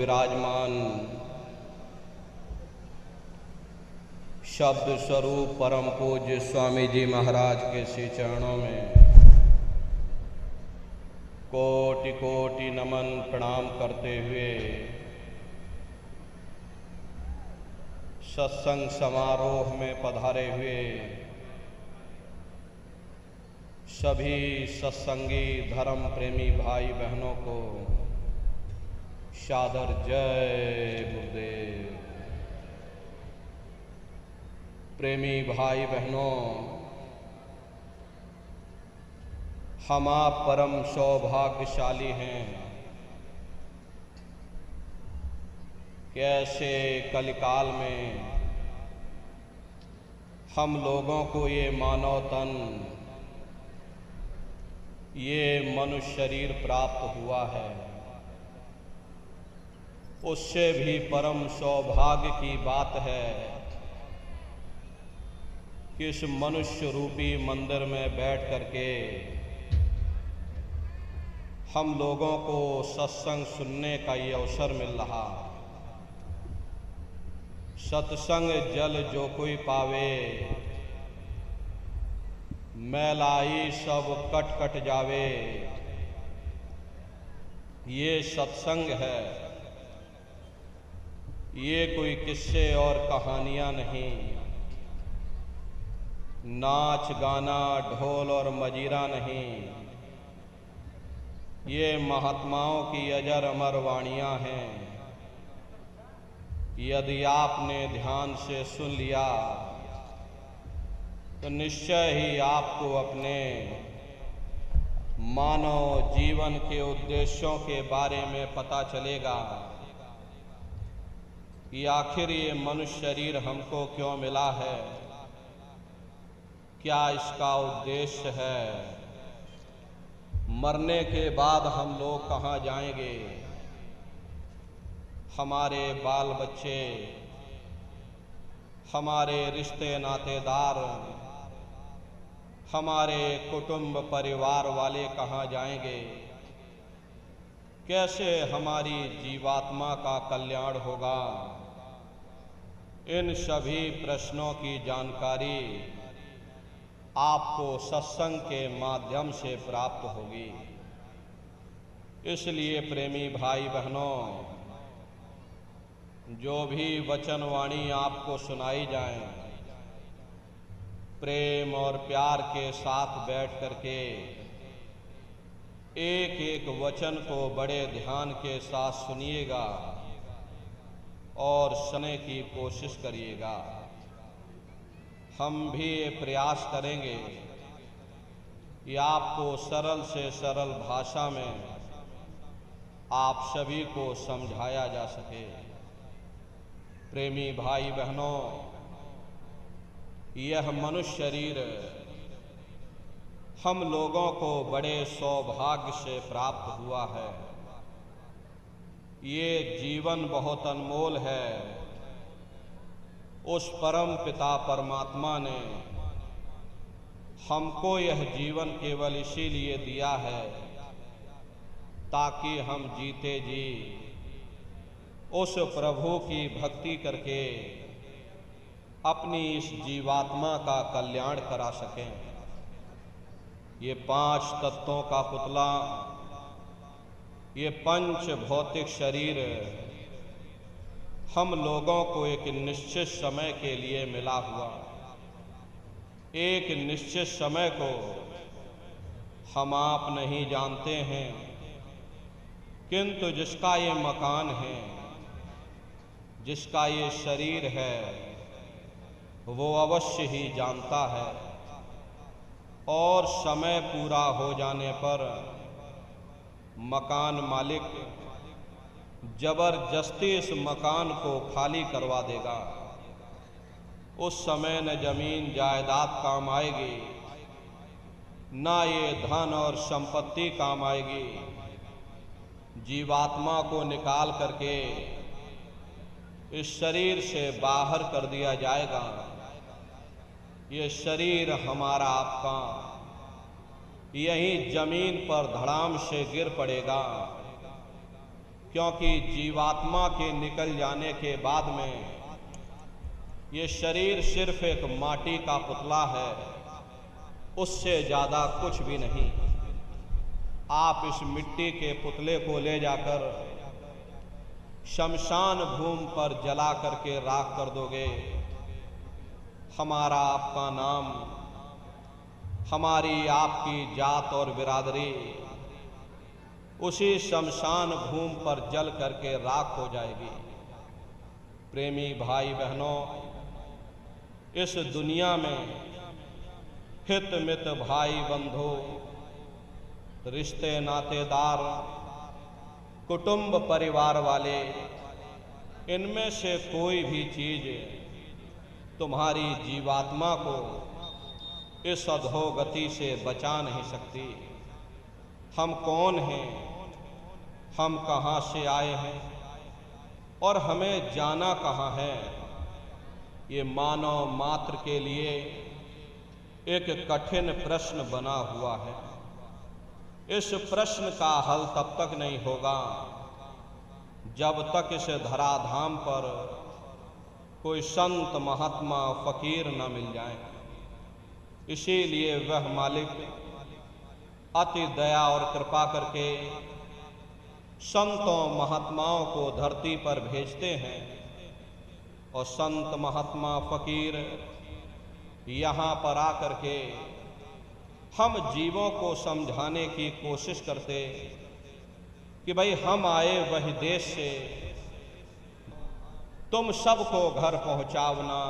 विराजमान शब्द स्वरूप परम पूज्य स्वामी जी महाराज के श्री चरणों में कोटि कोटि नमन प्रणाम करते हुए सत्संग समारोह में पधारे हुए सभी सत्संगी धर्म प्रेमी भाई बहनों को सादर जय गुरुदेव। प्रेमी भाई बहनों, हम आप परम सौभाग्यशाली हैं। कैसे कलिकाल में हम लोगों को ये मानव तन, ये मनुष्य शरीर प्राप्त हुआ है। उससे भी परम सौभाग्य की बात है कि इस मनुष्य रूपी मंदिर में बैठ करके हम लोगों को सत्संग सुनने का ये अवसर मिल रहा। सत्संग जल जो कोई पावे, मैलाई सब कट कट जावे। ये सत्संग है, ये कोई किस्से और कहानियां नहीं, नाच गाना ढोल और मजीरा नहीं। ये महात्माओं की अजर अमर वाणियां हैं। यदि आपने ध्यान से सुन लिया तो निश्चय ही आपको अपने मानव जीवन के उद्देश्यों के बारे में पता चलेगा कि आखिर ये मनुष्य शरीर हमको क्यों मिला है, क्या इसका उद्देश्य है, मरने के बाद हम लोग कहाँ जाएंगे, हमारे बाल बच्चे, हमारे रिश्ते नातेदार, हमारे कुटुंब परिवार वाले कहाँ जाएंगे, कैसे हमारी जीवात्मा का कल्याण होगा। इन सभी प्रश्नों की जानकारी आपको सत्संग के माध्यम से प्राप्त होगी। इसलिए प्रेमी भाई बहनों, जो भी वचन वाणी आपको सुनाई जाए, प्रेम और प्यार के साथ बैठ करके एक एक वचन को बड़े ध्यान के साथ सुनिएगा और सुनने की कोशिश करिएगा। हम भी ये प्रयास करेंगे कि आपको सरल से सरल भाषा में आप सभी को समझाया जा सके। प्रेमी भाई बहनों, यह मनुष्य शरीर हम लोगों को बड़े सौभाग्य से प्राप्त हुआ है। ये जीवन बहुत अनमोल है। उस परम पिता परमात्मा ने हमको यह जीवन केवल इसीलिए दिया है ताकि हम जीते जी उस प्रभु की भक्ति करके अपनी इस जीवात्मा का कल्याण करा सकें। ये 5 तत्वों का पुतला, ये पंच भौतिक शरीर हम लोगों को एक निश्चित समय के लिए मिला हुआ। एक निश्चित समय को हम आप नहीं जानते हैं, किंतु जिसका ये मकान है, जिसका ये शरीर है, वो अवश्य ही जानता है। और समय पूरा हो जाने पर मकान मालिक जबरदस्ती इस मकान को खाली करवा देगा। उस समय न जमीन जायदाद काम आएगी, ना ये धन और संपत्ति काम आएगी। जीवात्मा को निकाल करके इस शरीर से बाहर कर दिया जाएगा। ये शरीर हमारा आपका यहीं जमीन पर धड़ाम से गिर पड़ेगा। क्योंकि जीवात्मा के निकल जाने के बाद में ये शरीर सिर्फ एक माटी का पुतला है, उससे ज़्यादा कुछ भी नहीं। आप इस मिट्टी के पुतले को ले जाकर शमशान भूमि पर जला करके राख कर दोगे, हमारा आपका नाम, हमारी आपकी जात और बिरादरी उसी शमशान भूमि पर जल करके राख हो जाएगी। प्रेमी भाई बहनों, इस दुनिया में हित मित भाई बंधु, रिश्ते नातेदार, कुटुंब परिवार वाले, इनमें से कोई भी चीज तुम्हारी जीवात्मा को इस अधोगति से बचा नहीं सकती। हम कौन हैं, हम कहाँ से आए हैं और हमें जाना कहाँ है, ये मानव मात्र के लिए एक कठिन प्रश्न बना हुआ है। इस प्रश्न का हल तब तक नहीं होगा जब तक इस धराधाम पर कोई संत महात्मा फकीर न मिल जाए। इसीलिए वह मालिक अति दया और कृपा करके संतों महात्माओं को धरती पर भेजते हैं और संत महात्मा फकीर यहाँ पर आकर के हम जीवों को समझाने की कोशिश करते कि भाई हम आए वही देश से, तुम सबको घर पहुंचावना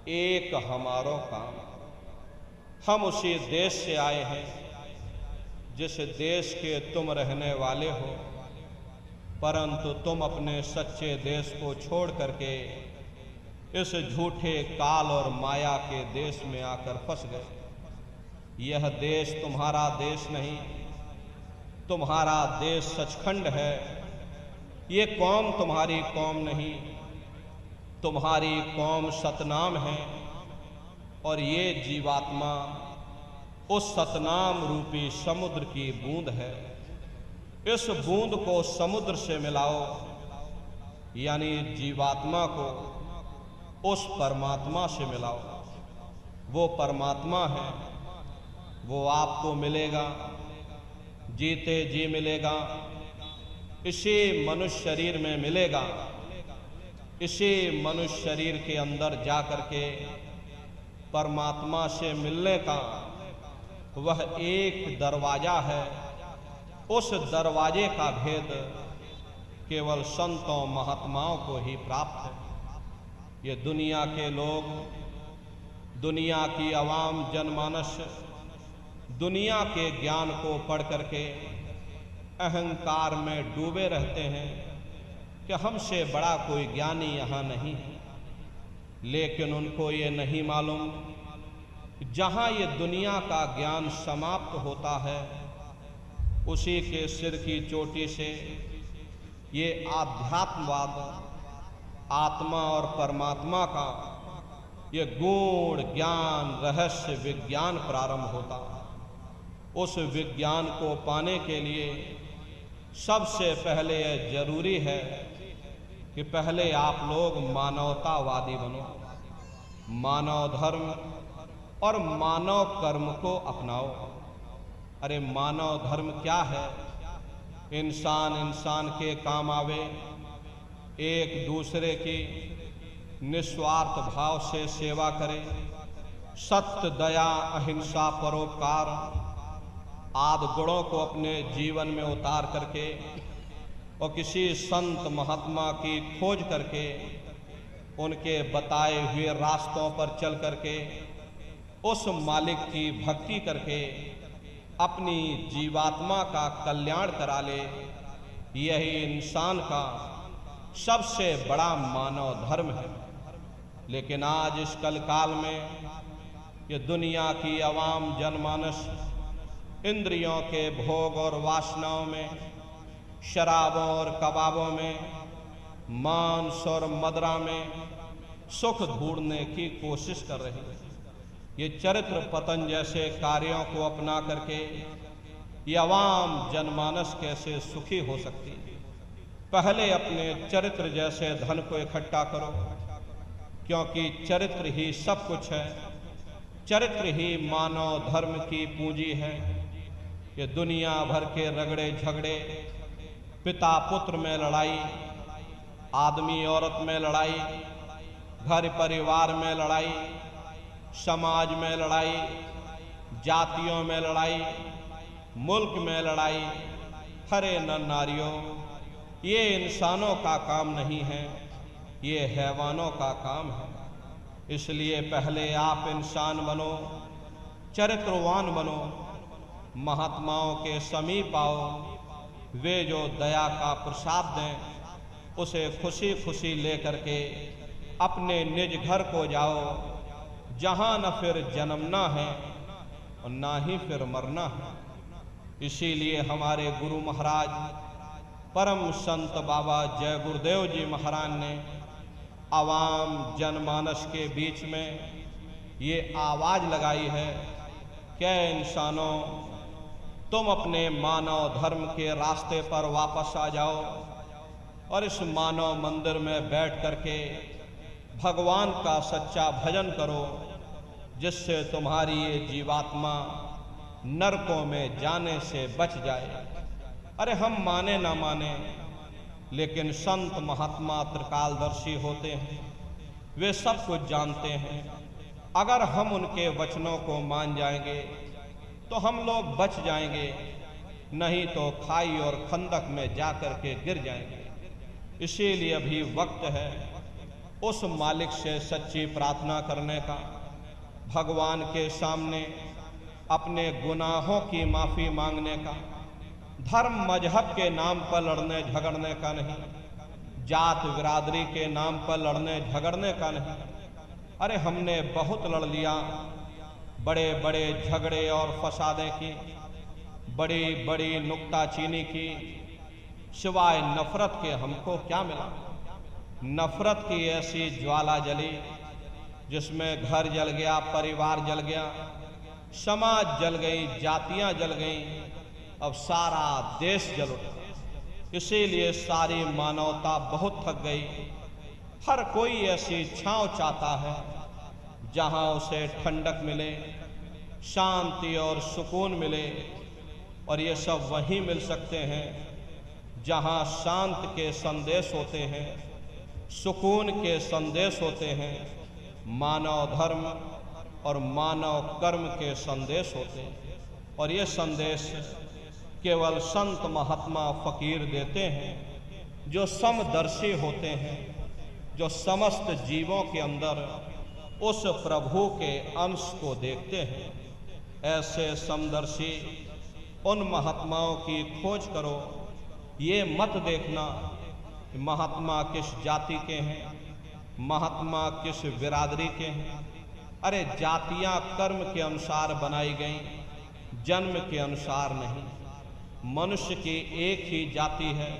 एक हमारो काम। हम उसी देश से आए हैं जिस देश के तुम रहने वाले हो, परंतु तुम अपने सच्चे देश को छोड़ करके इस झूठे काल और माया के देश में आकर फंस गए। यह देश तुम्हारा देश नहीं, तुम्हारा देश सचखंड है। ये कौम तुम्हारी कौम नहीं, तुम्हारी कौम सतनाम है और ये जीवात्मा उस सतनाम रूपी समुद्र की बूंद है। इस बूंद को समुद्र से मिलाओ, यानी जीवात्मा को उस परमात्मा से मिलाओ। वो परमात्मा है, वो आपको मिलेगा, जीते जी मिलेगा, इसी मनुष्य शरीर में मिलेगा। इसी मनुष्य शरीर के अंदर जा करके परमात्मा से मिलने का वह एक दरवाजा है। उस दरवाजे का भेद केवल संतों महात्माओं को ही प्राप्त है। ये दुनिया के लोग, दुनिया की आवाम जनमानस दुनिया के ज्ञान को पढ़ करके अहंकार में डूबे रहते हैं कि हमसे बड़ा कोई ज्ञानी यहाँ नहीं है। लेकिन उनको ये नहीं मालूम जहाँ ये दुनिया का ज्ञान समाप्त होता है, उसी के सिर की चोटी से ये आध्यात्मवाद, आत्मा और परमात्मा का ये गूढ़ ज्ञान, रहस्य विज्ञान प्रारंभ होता है। उस विज्ञान को पाने के लिए सबसे पहले यह जरूरी है कि पहले आप लोग मानवतावादी बनो, मानव धर्म और मानव कर्म को अपनाओ। अरे मानव धर्म क्या है? इंसान इंसान के काम आवे, एक दूसरे की निस्वार्थ भाव से सेवा करे, सत्य, दया, अहिंसा, परोपकार आदि गुणों को अपने जीवन में उतार करके और किसी संत महात्मा की खोज करके उनके बताए हुए रास्तों पर चल करके उस मालिक की भक्ति करके अपनी जीवात्मा का कल्याण करा ले, यही इंसान का सबसे बड़ा मानव धर्म है। लेकिन आज इस कल काल में ये दुनिया की आवाम जनमानस इंद्रियों के भोग और वासनाओं में, शराबों और कबाबों में, मांस और मदिरा में सुख ढूंढने की कोशिश कर रहे हैं। ये चरित्र पतन जैसे कार्यों को अपना करके ये आवाम जनमानस कैसे सुखी हो सकती है? पहले अपने चरित्र जैसे धन को इकट्ठा करो, क्योंकि चरित्र ही सब कुछ है। चरित्र ही मानव धर्म की पूंजी है। ये दुनिया भर के रगड़े झगड़े, पिता पुत्र में लड़ाई, आदमी औरत में लड़ाई, घर परिवार में लड़ाई, समाज में लड़ाई, जातियों में लड़ाई, मुल्क में लड़ाई, हरे नर नारियों, ये इंसानों का काम नहीं है, ये हैवानों का काम है। इसलिए पहले आप इंसान बनो, चरित्रवान बनो, महात्माओं के समीप आओ। वे जो दया का प्रसाद दें उसे खुशी खुशी लेकर के अपने निज घर को जाओ, जहाँ न फिर जन्मना है और ना ही फिर मरना है। इसीलिए हमारे गुरु महाराज परम संत बाबा जय गुरुदेव जी महाराज ने आवाम जनमानस के बीच में ये आवाज़ लगाई है कि इंसानों, तुम अपने मानव धर्म के रास्ते पर वापस आ जाओ और इस मानव मंदिर में बैठ करके भगवान का सच्चा भजन करो, जिससे तुम्हारी ये जीवात्मा नरकों में जाने से बच जाए। अरे हम माने ना माने, लेकिन संत महात्मा त्रिकालदर्शी होते हैं, वे सब कुछ जानते हैं। अगर हम उनके वचनों को मान जाएंगे तो हम लोग बच जाएंगे, नहीं तो खाई और खंदक में जा कर के गिर जाएंगे। इसीलिए अभी वक्त है उस मालिक से सच्ची प्रार्थना करने का, भगवान के सामने अपने गुनाहों की माफ़ी मांगने का। धर्म मजहब के नाम पर लड़ने झगड़ने का नहीं, जात बिरादरी के नाम पर लड़ने झगड़ने का नहीं। अरे हमने बहुत लड़ लिया, बड़े बड़े झगड़े और फसादे की, बड़ी बड़ी नुक्ताचीनी की, सिवाय नफरत के हमको क्या मिला। नफरत की ऐसी ज्वाला जली जिसमें घर जल गया, परिवार जल गया, समाज जल गई, जातियां जल गई, अब सारा देश जल उठा। इसीलिए सारी मानवता बहुत थक गई। हर कोई ऐसी छांव चाहता है जहां उसे ठंडक मिले, शांति और सुकून मिले, और ये सब वहीं मिल सकते हैं जहां शांत के संदेश होते हैं, सुकून के संदेश होते हैं, मानव धर्म और मानव कर्म के संदेश होते हैं। और ये संदेश केवल संत महात्मा फकीर देते हैं, जो समदर्शी होते हैं, जो समस्त जीवों के अंदर उस प्रभु के अंश को देखते हैं। ऐसे समदर्शी उन महात्माओं की खोज करो। ये मत देखना महात्मा किस जाति के हैं, महात्मा किस बिरादरी के हैं। अरे जातियां कर्म के अनुसार बनाई गई, जन्म के अनुसार नहीं। मनुष्य की एक ही जाति है,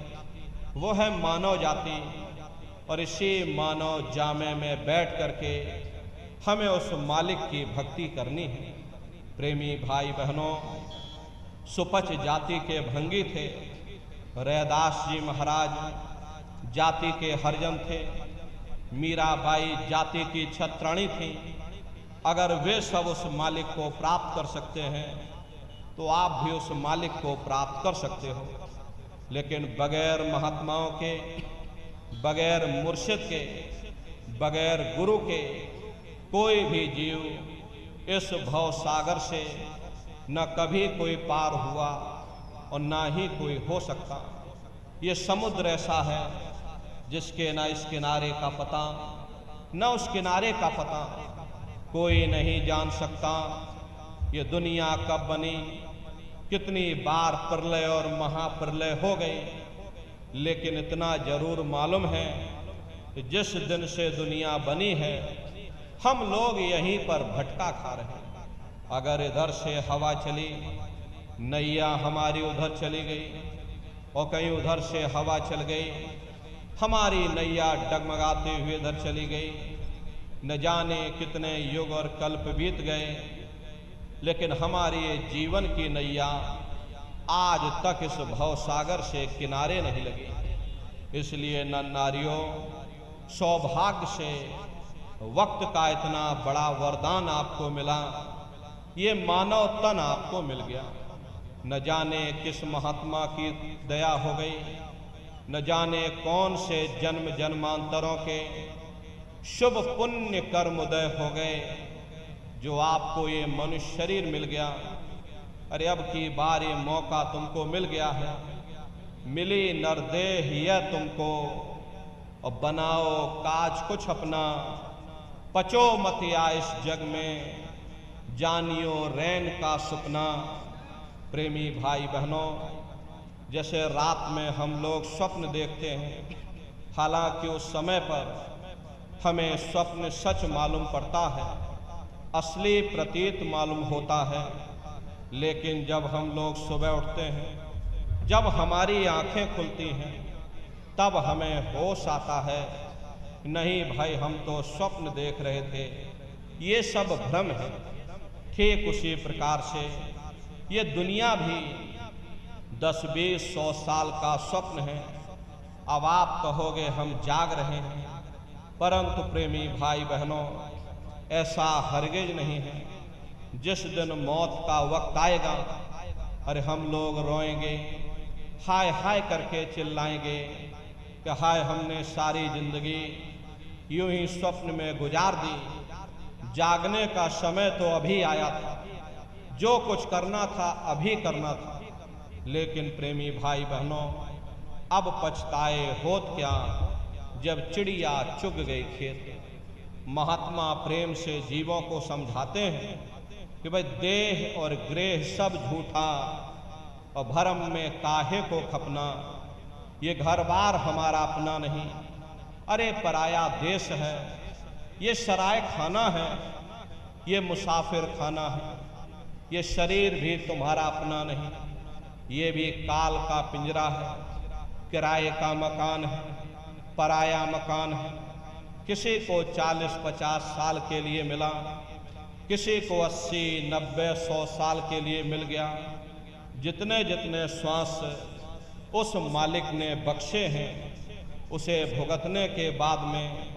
वो है मानव जाति, और इसी मानव जामे में बैठ करके हमें उस मालिक की भक्ति करनी है। प्रेमी भाई बहनों, सुपच जाति के भंगी थे, रैदास जी महाराज जाति के हरिजन थे, मीराबाई जाति की छत्राणी थी। अगर वे सब उस मालिक को प्राप्त कर सकते हैं तो आप भी उस मालिक को प्राप्त कर सकते हो। लेकिन बगैर महात्माओं के, बगैर मुर्शिद के, बगैर गुरु के कोई भी जीव इस भव सागर से न कभी कोई पार हुआ और ना ही कोई हो सकता। ये समुद्र ऐसा है जिसके न इस किनारे का पता न उस किनारे का पता, कोई नहीं जान सकता ये दुनिया कब बनी, कितनी बार प्रलय और महाप्रलय हो गई। लेकिन इतना जरूर मालूम है कि जिस दिन से दुनिया बनी है हम लोग यहीं पर भटका खा रहे हैं। अगर इधर से हवा चली, नैया हमारी उधर चली गई, और कहीं उधर से हवा चल गई, हमारी नैया डगमगाते हुए इधर चली गई। न जाने कितने युग और कल्प बीत गए, लेकिन हमारी जीवन की नैया आज तक इस भव सागर से किनारे नहीं लगी। इसलिए नर नारियों, सौभाग्य से वक्त का इतना बड़ा वरदान आपको मिला, ये मानव तन आपको मिल गया। न जाने किस महात्मा की दया हो गई, न जाने कौन से जन्म जन्मांतरों के शुभ पुण्य कर्म उदय हो गए जो आपको ये मनुष्य शरीर मिल गया। अरे अब की बार ये मौका तुमको मिल गया है, मिली नरदेह यह तुमको, और बनाओ काज कुछ अपना, पचो मत या इस जग में, जानियो रैन का सुपना। प्रेमी भाई बहनों, जैसे रात में हम लोग स्वप्न देखते हैं, हालांकि उस समय पर हमें स्वप्न सच मालूम पड़ता है, असली प्रतीत मालूम होता है, लेकिन जब हम लोग सुबह उठते हैं, जब हमारी आंखें खुलती हैं, तब हमें होश आता है, नहीं भाई हम तो स्वप्न देख रहे थे, ये सब भ्रम है। ठीक उसी प्रकार से ये दुनिया भी 10-20-100 साल का स्वप्न है। अब आप कहोगे हम जाग रहे हैं, परंतु प्रेमी भाई बहनों, ऐसा हरगिज नहीं है। जिस दिन मौत का वक्त आएगा, अरे हम लोग रोएंगे, हाय हाय करके चिल्लाएंगे कि हाय हमने सारी जिंदगी यूं ही स्वप्न में गुजार दी, जागने का समय तो अभी आया था, जो कुछ करना था अभी करना था। लेकिन प्रेमी भाई बहनों, अब पछताए होत क्या जब चिड़िया चुग गई खेत। महात्मा प्रेम से जीवों को समझाते हैं कि भाई देह और ग्रेह सब झूठा, और भरम में काहे को खपना, ये घर बार हमारा अपना नहीं, अरे पराया देश है, ये सराय खाना है, ये मुसाफिर खाना है, ये शरीर भी तुम्हारा अपना नहीं, ये भी काल का पिंजरा है, किराए का मकान है, पराया मकान है। किसी को 40-50 साल के लिए मिला, किसी को 80-90-100 साल के लिए मिल गया। जितने जितने श्वास उस मालिक ने बख्शे हैं, उसे भुगतने के बाद में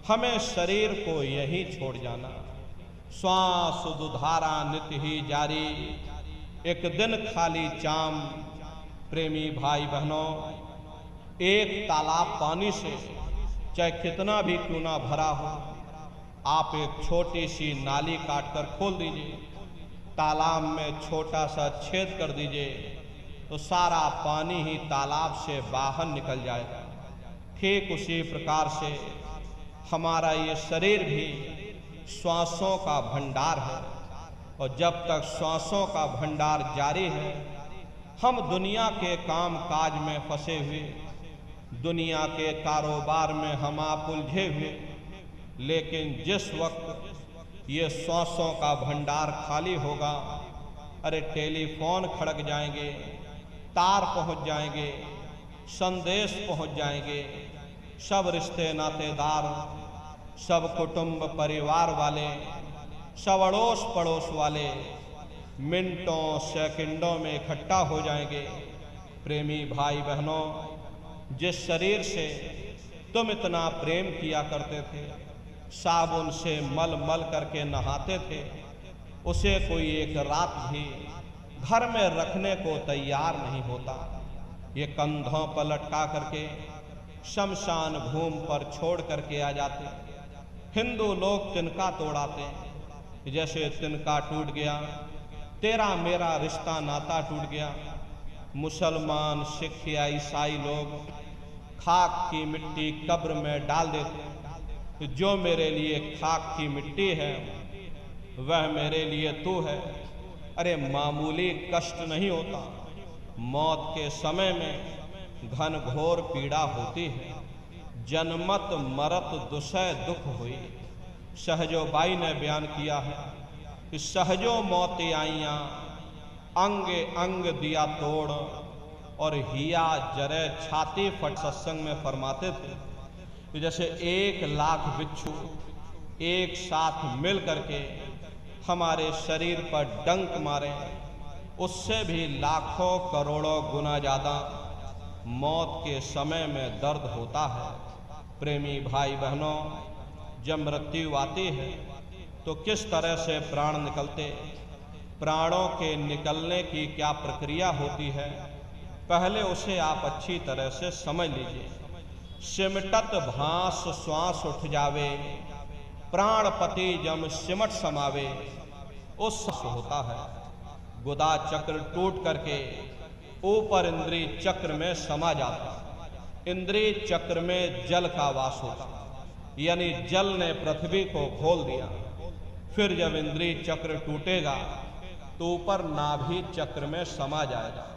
हमें शरीर को यही छोड़ जाना। श्वास दुधारा नित्य ही जारी, एक दिन खाली चाम। प्रेमी भाई बहनों, एक तालाब पानी से चाहे कितना भी क्यों ना भरा हो, आप एक छोटी सी नाली काटकर खोल दीजिए, तालाब में छोटा सा छेद कर दीजिए, तो सारा पानी ही तालाब से बाहर निकल जाएगा। ठीक उसी प्रकार से हमारा ये शरीर भी श्वासों का भंडार है, और जब तक श्वासों का भंडार जारी है, हम दुनिया के काम काज में फंसे हुए, दुनिया के कारोबार में हम आप उलझे हुए। लेकिन जिस वक्त ये श्वासों का भंडार खाली होगा, अरे टेलीफोन खड़क जाएंगे, तार पहुंच जाएंगे, संदेश पहुंच जाएंगे, सब रिश्ते नातेदार, सब कुटुंब परिवार वाले, सब अड़ोस पड़ोस वाले मिनटों सेकंडों में इकट्ठा हो जाएंगे। प्रेमी भाई बहनों, जिस शरीर से तुम इतना प्रेम किया करते थे, साबुन से मल मल करके नहाते थे, उसे कोई एक रात भी घर में रखने को तैयार नहीं होता। ये कंधों पर लटका करके शमशान भूमि पर छोड़ करके आ जाते। हिंदू लोग तिनका तोड़ाते, जैसे तिनका टूट गया, तेरा मेरा रिश्ता नाता टूट गया। मुसलमान, सिख या ईसाई लोग खाक की मिट्टी कब्र में डाल देते, जो मेरे लिए खाक की मिट्टी है वह मेरे लिए तू है। अरे मामूली कष्ट नहीं होता, मौत के समय में घन घोर पीड़ा होती है। जन्मत मरत दुसह दुख हुई। सहजो बाई ने बयान किया है कि सहजो मौत आइयाँ, अंग अंग दिया तोड़, और हिया जरे छाती फट। सत्संग में फरमाते थे कि जैसे 1 लाख बिच्छू एक साथ मिल करके हमारे शरीर पर डंक मारे, उससे भी लाखों करोड़ों गुना ज़्यादा मौत के समय में दर्द होता है। प्रेमी भाई बहनों, जब मृत्यु आती है तो किस तरह से प्राण निकलते, प्राणों के निकलने की क्या प्रक्रिया होती है, पहले उसे आप अच्छी तरह से समझ लीजिए। सिमटत भांस श्वास उठ जावे, प्राणपति जम सिमट समावे, उस होता है। गुदा चक्र टूट करके ऊपर इंद्रिय चक्र में समा जाता। इंद्रिय चक्र में जल का वास होता, यानी जल ने पृथ्वी को खोल दिया। फिर जब इंद्रिय चक्र टूटेगा तो ऊपर नाभि चक्र में समा जाएगा।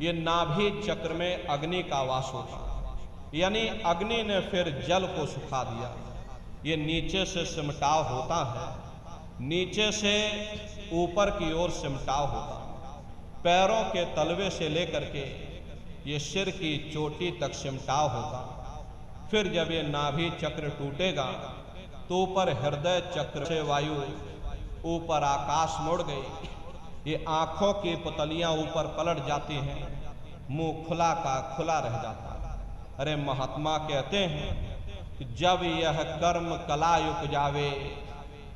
ये नाभि चक्र में अग्नि का वास होता, यानी अग्नि ने फिर जल को सुखा दिया। ये नीचे से सिमटाव होता है, नीचे से ऊपर की ओर सिमटाव होता। पैरों के तलवे से लेकर के ये सिर की चोटी तक सिमटाव होगा। फिर जब ये नाभि चक्र टूटेगा तो ऊपर हृदय चक्र से वायु, ऊपर आकाश मुड़ गई, ये आंखों की पुतलियां ऊपर पलट जाती हैं, मुंह खुला का खुला रह जाता। अरे महात्मा कहते हैं कि जब यह कर्म कला उपजावे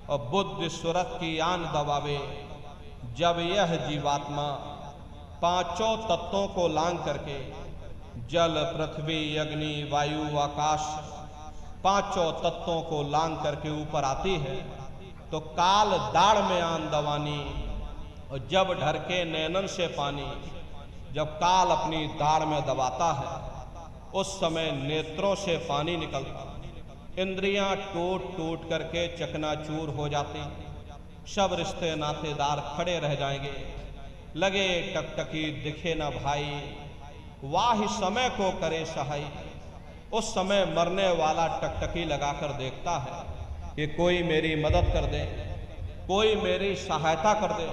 और बुद्धि सुरत की आन दबावे, जब यह जीवात्मा पांचों तत्वों को लांग करके जल पृथ्वी अग्नि वायु आकाश पांचों तत्वों को लांग करके ऊपर आती है तो काल दाढ़ में आन दवानी, और जब ढरके नैनन से पानी, जब काल अपनी दाढ़ में दबाता है उस समय नेत्रों से पानी निकलता, इंद्रियां टूट टूट करके चकनाचूर हो जाती, सब रिश्ते नातेदार खड़े रह जाएंगे। लगे टकटकी दिखे न भाई, वाह समय को करे सहाय। उस समय मरने वाला टकटकी लगाकर देखता है कि कोई मेरी मदद कर दे, कोई मेरी सहायता कर दे।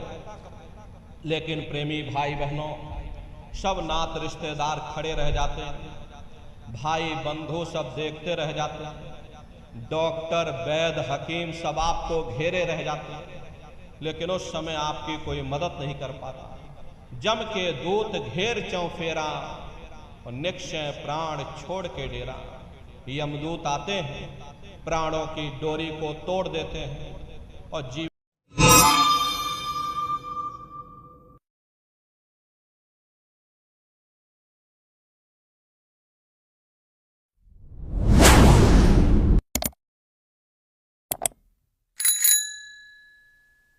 लेकिन प्रेमी भाई बहनों, सब नात रिश्तेदार खड़े रह जाते हैं, भाई बंधु सब देखते रह जाते हैं, डॉक्टर वैद्य हकीम सब आपको घेरे रह जाते हैं, लेकिन उस समय आपकी कोई मदद नहीं कर पाता। जम के दूत घेर चौफेरा और निक्षय प्राण छोड़ के डेरा। यमदूत आते हैं, प्राणों की डोरी को तोड़ देते हैं और जीव